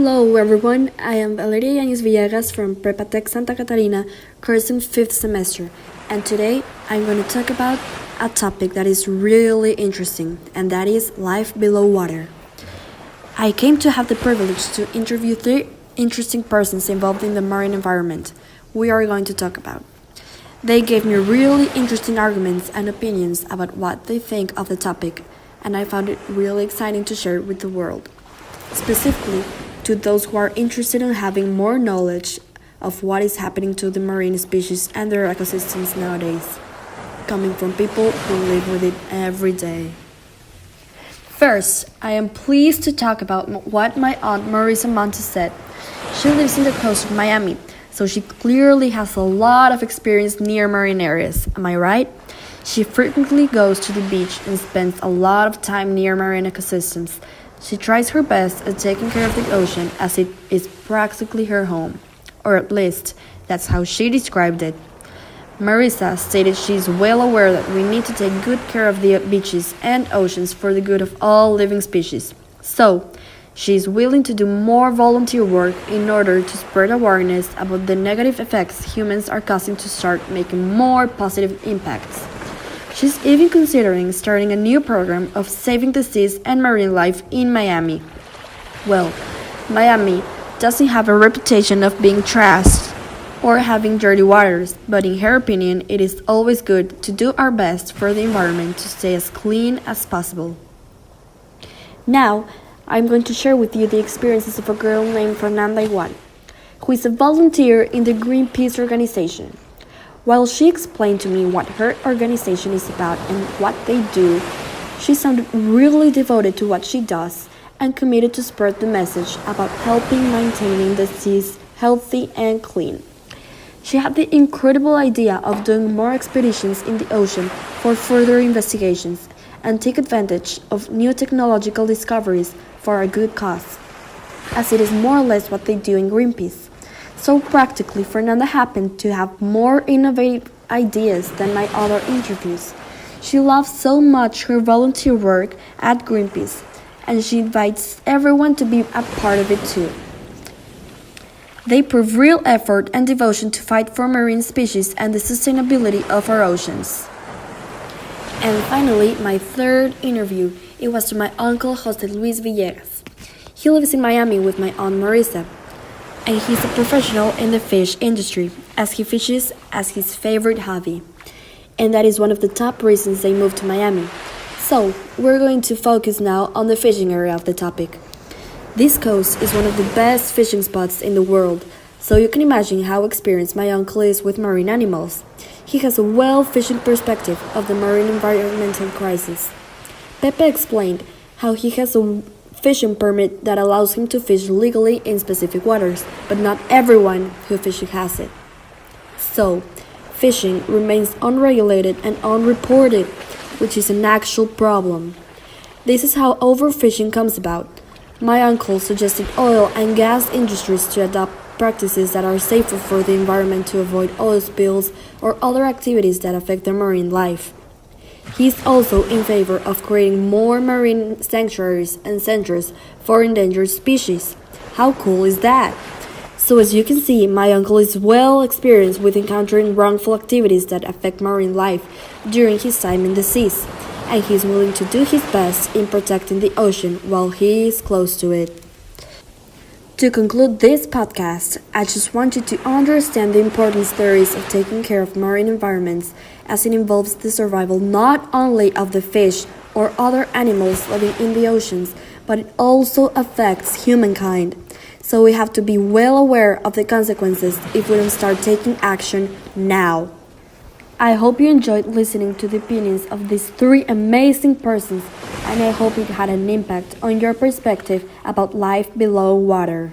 Hello everyone, I am Valeria Yanis Villegas from Prepatec Santa Catarina, cursing 5th semester, and today I'm going to talk about a topic that is really interesting, and that is life below water. I came to have the privilege to interview 3 interesting persons involved in the marine environment we are going to talk about. They gave me really interesting arguments and opinions about what they think of the topic, and I found it really exciting to share with the world. Specifically, to those who are interested in having more knowledge of what is happening to the marine species and their ecosystems nowadays, coming from people who live with it every day. First, I am pleased to talk about what my aunt Marisa Montes said. She lives in the coast of Miami, so she clearly has a lot of experience near marine areas, am I right? She frequently goes to the beach and spends a lot of time near marine ecosystems. She tries her best at taking care of the ocean as it is practically her home, or at least that's how she described it. Marisa stated she is well aware that we need to take good care of the beaches and oceans for the good of all living species. So, she is willing to do more volunteer work in order to spread awareness about the negative effects humans are causing to start making more positive impacts. She's even considering starting a new program of saving the seas and marine life in Miami. Well, Miami doesn't have a reputation of being trashed or having dirty waters, but in her opinion, it is always good to do our best for the environment to stay as clean as possible. Now, I'm going to share with you the experiences of a girl named Fernanda Iguan, who is a volunteer in the Greenpeace organization. While she explained to me what her organization is about and what they do, she sounded really devoted to what she does and committed to spread the message about helping maintaining the seas healthy and clean. She had the incredible idea of doing more expeditions in the ocean for further investigations and take advantage of new technological discoveries for a good cause, as it is more or less what they do in Greenpeace. So practically, Fernanda happened to have more innovative ideas than my other interviews. She loves so much her volunteer work at Greenpeace, and she invites everyone to be a part of it too. They prove real effort and devotion to fight for marine species and the sustainability of our oceans. And finally, my third interview, it was to my uncle Jose Luis Villegas. He lives in Miami with my aunt Marisa, and he's a professional in the fish industry, as he fishes as his favorite hobby. And that is one of the top reasons they moved to Miami. So, we're going to focus now on the fishing area of the topic. This coast is one of the best fishing spots in the world, so you can imagine how experienced my uncle is with marine animals. He has a well-fishing perspective of the marine environmental crisis. Pepe explained how he has a fishing permit that allows him to fish legally in specific waters, but not everyone who fishes has it. So, fishing remains unregulated and unreported, which is an actual problem. This is how overfishing comes about. My uncle suggested oil and gas industries to adopt practices that are safer for the environment to avoid oil spills or other activities that affect the marine life. He is also in favor of creating more marine sanctuaries and centers for endangered species. How cool is that? So as you can see, my uncle is well experienced with encountering wrongful activities that affect marine life during his time in the seas, and he is willing to do his best in protecting the ocean while he is close to it. To conclude this podcast, I just want you to understand the importance there is of taking care of marine environments, as it involves the survival not only of the fish or other animals living in the oceans, but it also affects humankind. So we have to be well aware of the consequences if we don't start taking action now. I hope you enjoyed listening to the opinions of these 3 amazing persons, and I hope it had an impact on your perspective about life below water.